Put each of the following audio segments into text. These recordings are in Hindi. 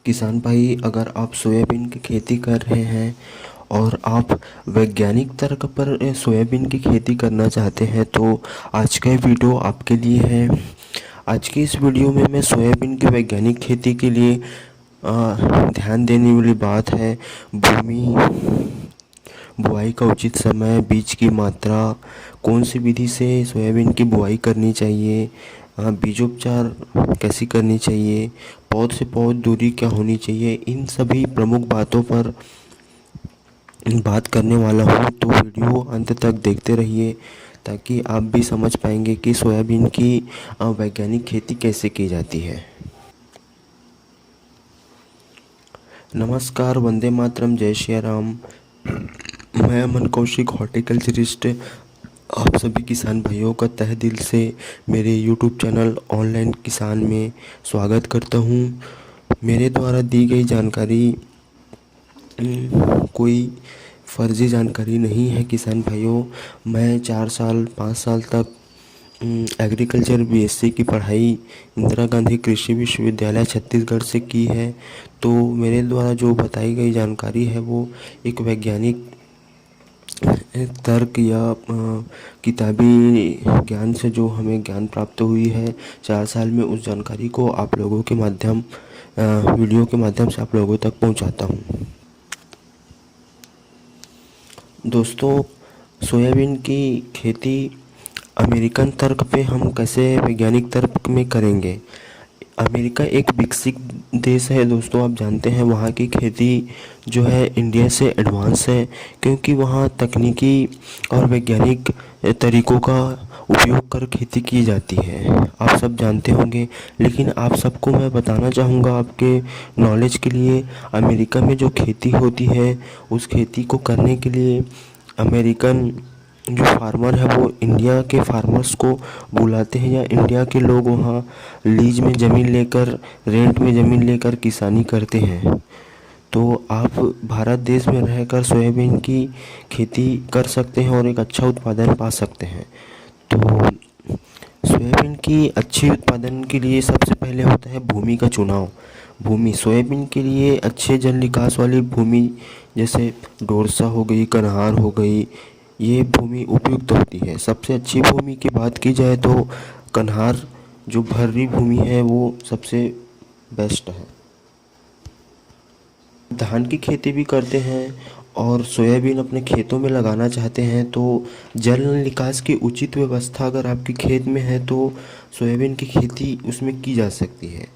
किसान भाई, अगर आप सोयाबीन की खेती कर रहे हैं और आप वैज्ञानिक तर्क पर सोयाबीन की खेती करना चाहते हैं तो आज का ये वीडियो आपके लिए है। आज की इस वीडियो में मैं सोयाबीन की वैज्ञानिक खेती के लिए ध्यान देने वाली बात है भूमि, बुआई का उचित समय, बीज की मात्रा, कौन सी विधि से सोयाबीन की बुआई करनी चाहिए, बीजोपचार कैसी करनी चाहिए, पौध से पौध दूरी क्या होनी चाहिए, इन सभी प्रमुख बातों पर बात करने वाला हूँ। तो वीडियो अंत तक देखते रहिए ताकि आप भी समझ पाएंगे कि सोयाबीन की वैज्ञानिक खेती कैसे की जाती है। नमस्कार, वंदे मातरम, जय श्री राम। मैं अमन कौशिक, हॉर्टिकल्चरिस्ट, आप सभी किसान भाइयों का तहे दिल से मेरे यूट्यूब चैनल ऑनलाइन किसान में स्वागत करता हूँ। मेरे द्वारा दी गई जानकारी कोई फर्जी जानकारी नहीं है किसान भाइयों। मैं 4 साल 5 साल तक एग्रीकल्चर बीएससी की पढ़ाई इंदिरा गांधी कृषि विश्वविद्यालय छत्तीसगढ़ से की है। तो मेरे द्वारा जो बताई गई जानकारी है वो एक वैज्ञानिक तर्क या किताबी ज्ञान से जो हमें ज्ञान प्राप्त हुई है 4 साल में, उस जानकारी को आप लोगों के माध्यम वीडियो के माध्यम से आप लोगों तक पहुंचाता हूं। दोस्तों, सोयाबीन की खेती अमेरिकन तर्क पे हम कैसे वैज्ञानिक तर्क में करेंगे। अमेरिका एक विकसित देश है दोस्तों, आप जानते हैं वहाँ की खेती जो है इंडिया से एडवांस है, क्योंकि वहाँ तकनीकी और वैज्ञानिक तरीक़ों का उपयोग कर खेती की जाती है। आप सब जानते होंगे, लेकिन आप सबको मैं बताना चाहूँगा आपके नॉलेज के लिए, अमेरिका में जो खेती होती है उस खेती को करने के लिए अमेरिकन जो फार्मर है वो इंडिया के फार्मर्स को बुलाते हैं, या इंडिया के लोग वहाँ लीज में ज़मीन लेकर, रेंट में ज़मीन लेकर किसानी करते हैं। तो आप भारत देश में रहकर सोयाबीन की खेती कर सकते हैं और एक अच्छा उत्पादन पा सकते हैं। तो सोयाबीन की अच्छी उत्पादन के लिए सबसे पहले होता है भूमि का चुनाव। भूमि सोयाबीन के लिए अच्छे जल निकास वाली भूमि जैसे डोरसा हो गई, कन्हार हो गई, ये भूमि उपयुक्त होती है। सबसे अच्छी भूमि की बात की जाए तो कन्हार जो भर्री भूमि है वो सबसे बेस्ट है। धान की खेती भी करते हैं और सोयाबीन अपने खेतों में लगाना चाहते हैं तो जल निकास की उचित व्यवस्था अगर आपके खेत में है तो सोयाबीन की खेती उसमें की जा सकती है।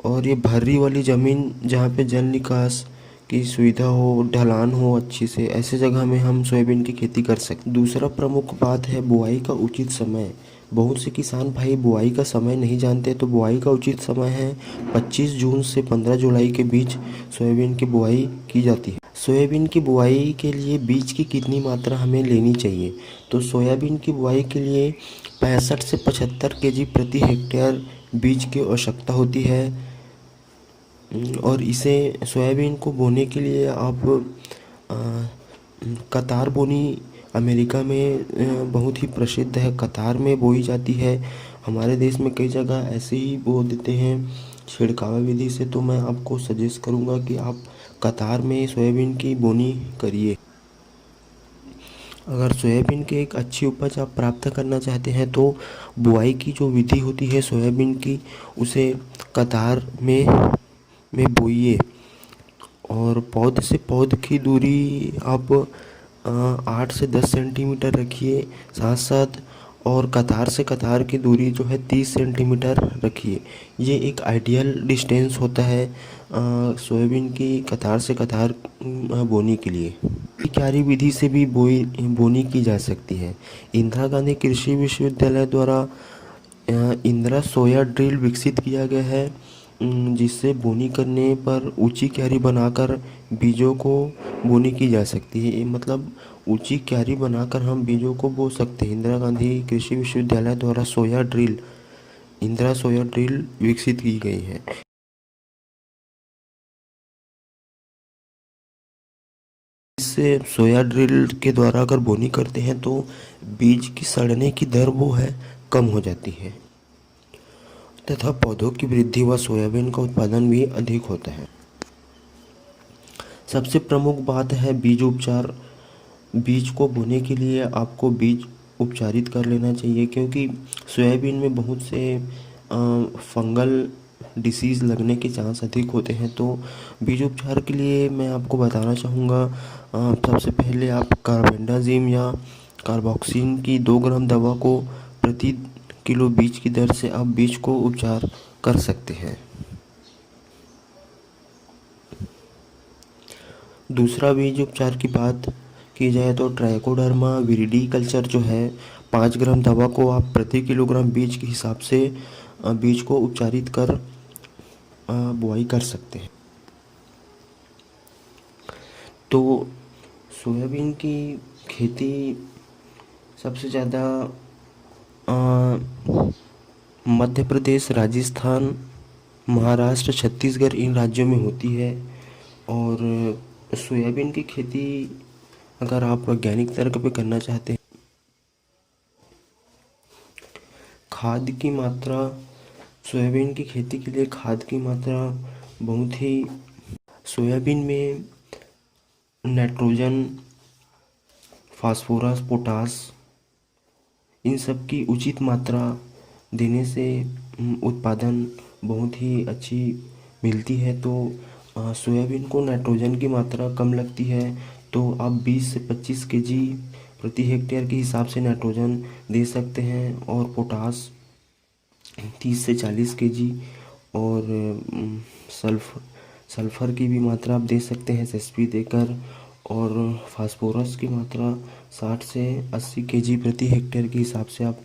और ये भर्री वाली ज़मीन जहाँ पे जल निकास की सुविधा हो, ढलान हो अच्छी से, ऐसे जगह में हम सोयाबीन की खेती कर सकते। दूसरा प्रमुख बात है बुआई का उचित समय। बहुत से किसान भाई बुआई का समय नहीं जानते, तो बुआई का उचित समय है 25 जून से 15 जुलाई के बीच सोयाबीन की बुआई की जाती है। सोयाबीन की बुआई के लिए बीज की कितनी मात्रा हमें लेनी चाहिए, तो सोयाबीन की बुआई के लिए 65 से 75 केजी प्रति हेक्टेयर बीज की आवश्यकता होती है। और इसे सोयाबीन को बोने के लिए आप कतार बोनी अमेरिका में बहुत ही प्रसिद्ध है, कतार में बोई जाती है। हमारे देश में कई जगह ऐसे ही बो देते हैं छिड़कावा विधि से, तो मैं आपको सजेस्ट करूंगा कि आप कतार में सोयाबीन की बोनी करिए। अगर सोयाबीन की एक अच्छी उपज आप प्राप्त करना चाहते हैं तो बुआई की जो विधि होती है सोयाबीन की, उसे कतार में बोइए और पौध से पौध की दूरी आप 8 से 10 सेंटीमीटर रखिए साथ साथ, और कतार से कतार की दूरी जो है 30 सेंटीमीटर रखिए। ये एक आइडियल डिस्टेंस होता है सोयाबीन की कतार से कतार बोनी के लिए। क्यारी विधि से भी बोनी की जा सकती है। इंदिरा गांधी कृषि विश्वविद्यालय द्वारा इंदिरा सोया ड्रिल विकसित किया गया है, जिससे बोनी करने पर ऊंची क्यारी बनाकर बीजों को बोनी की जा सकती है। ये मतलब ऊंची क्यारी बनाकर हम बीजों को बो सकते हैं। इंदिरा गांधी कृषि विश्वविद्यालय द्वारा इंदिरा सोया ड्रिल विकसित की गई है। इससे सोया ड्रिल के द्वारा अगर बोनी करते हैं तो बीज की सड़ने की दर वो है कम हो जाती है। तथा पौधों की वृद्धि व सोयाबीन का उत्पादन भी अधिक होता है। सबसे प्रमुख बात है बीज उपचार। बीज को बोने के लिए आपको बीज उपचारित कर लेना चाहिए, क्योंकि सोयाबीन में बहुत से फंगल डिसीज़ लगने के चांस अधिक होते हैं। तो बीज उपचार के लिए मैं आपको बताना चाहूँगा, सबसे पहले आप कार्बेंडाजिम या कार्बोक्सिन की 2 ग्राम दवा को प्रति किलो बीज की दर से आप बीज को उपचार कर सकते हैं। दूसरा बीज उपचार की बात की जाए तो ट्राइकोडर्मा विरिडी कल्चर जो है, 5 ग्राम दवा को आप प्रति किलोग्राम बीज के हिसाब से बीज को उपचारित कर बुआई कर सकते हैं। तो सोयाबीन की खेती सबसे ज़्यादा मध्य प्रदेश, राजस्थान, महाराष्ट्र, छत्तीसगढ़ इन राज्यों में होती है। और सोयाबीन की खेती अगर आप वैज्ञानिक तर्क पे करना चाहते हैं, खाद की मात्रा, सोयाबीन की खेती के लिए खाद की मात्रा बहुत ही, सोयाबीन में नाइट्रोजन, फास्फोरस, पोटास इन सब की उचित मात्रा देने से उत्पादन बहुत ही अच्छी मिलती है। तो सोयाबीन को नाइट्रोजन की मात्रा कम लगती है, तो आप 20 से 25 केजी प्रति हेक्टेयर के हिसाब से नाइट्रोजन दे सकते हैं, और पोटास 30 से 40 केजी, और सल्फ़र की भी मात्रा आप दे सकते हैं एसएसपी देकर, और फास्फोरस की मात्रा 60 से 80 केजी प्रति हेक्टेयर के हिसाब से आप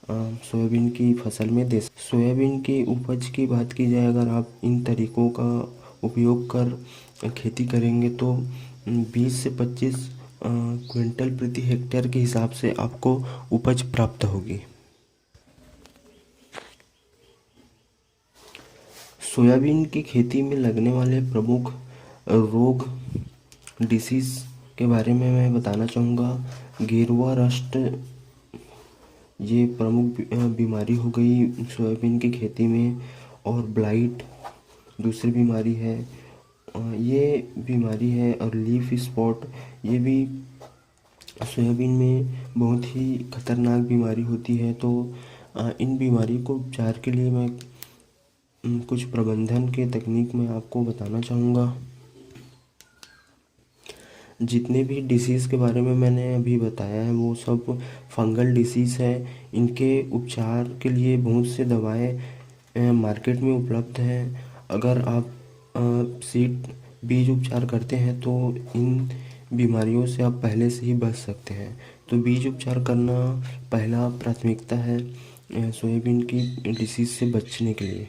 सोयाबीन की फसल में दे सकते। सोयाबीन की उपज की बात की जाए, अगर आप इन तरीकों का उपयोग कर खेती करेंगे तो 20 से 25 क्विंटल प्रति हेक्टेयर के हिसाब से आपको उपज प्राप्त होगी। सोयाबीन की खेती में लगने वाले प्रमुख रोग, डिसीज़ के बारे में मैं बताना चाहूँगा। गेरुआ रस्ट, ये प्रमुख बीमारी हो गई सोयाबीन की खेती में, और ब्लाइट दूसरी बीमारी है, ये बीमारी है, और लीफ स्पॉट, ये भी सोयाबीन में बहुत ही खतरनाक बीमारी होती है। तो इन बीमारी को उपचार के लिए मैं कुछ प्रबंधन के तकनीक मैं आपको बताना चाहूँगा। जितने भी डिसीज़ के बारे में मैंने अभी बताया है वो सब फंगल डिसीज़ है। इनके उपचार के लिए बहुत से दवाएं मार्केट में उपलब्ध हैं। अगर आप सीड बीज उपचार करते हैं तो इन बीमारियों से आप पहले से ही बच सकते हैं। तो बीज उपचार करना पहला प्राथमिकता है सोयाबीन की डिसीज़ से बचने के लिए।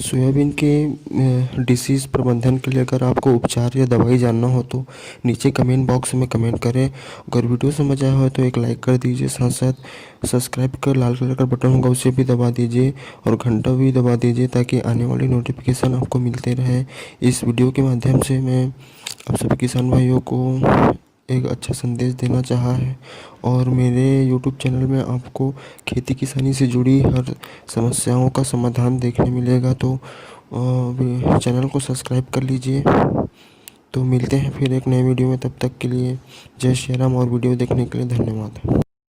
सोयाबीन के डिसीज़ प्रबंधन के लिए अगर आपको उपचार या दवाई जानना हो तो नीचे कमेंट बॉक्स में कमेंट करें। अगर वीडियो समझ आया हो तो एक लाइक कर दीजिए, साथ साथ सब्सक्राइब कर लाल कलर का बटन होगा उसे भी दबा दीजिए, और घंटा भी दबा दीजिए ताकि आने वाली नोटिफिकेशन आपको मिलते रहे। इस वीडियो के माध्यम से मैं आप सभी किसान भाइयों को एक अच्छा संदेश देना चाहा है, और मेरे YouTube चैनल में आपको खेती किसानी से जुड़ी हर समस्याओं का समाधान देखने मिलेगा। तो चैनल को सब्सक्राइब कर लीजिए। तो मिलते हैं फिर एक नए वीडियो में, तब तक के लिए जय श्री राम, और वीडियो देखने के लिए धन्यवाद।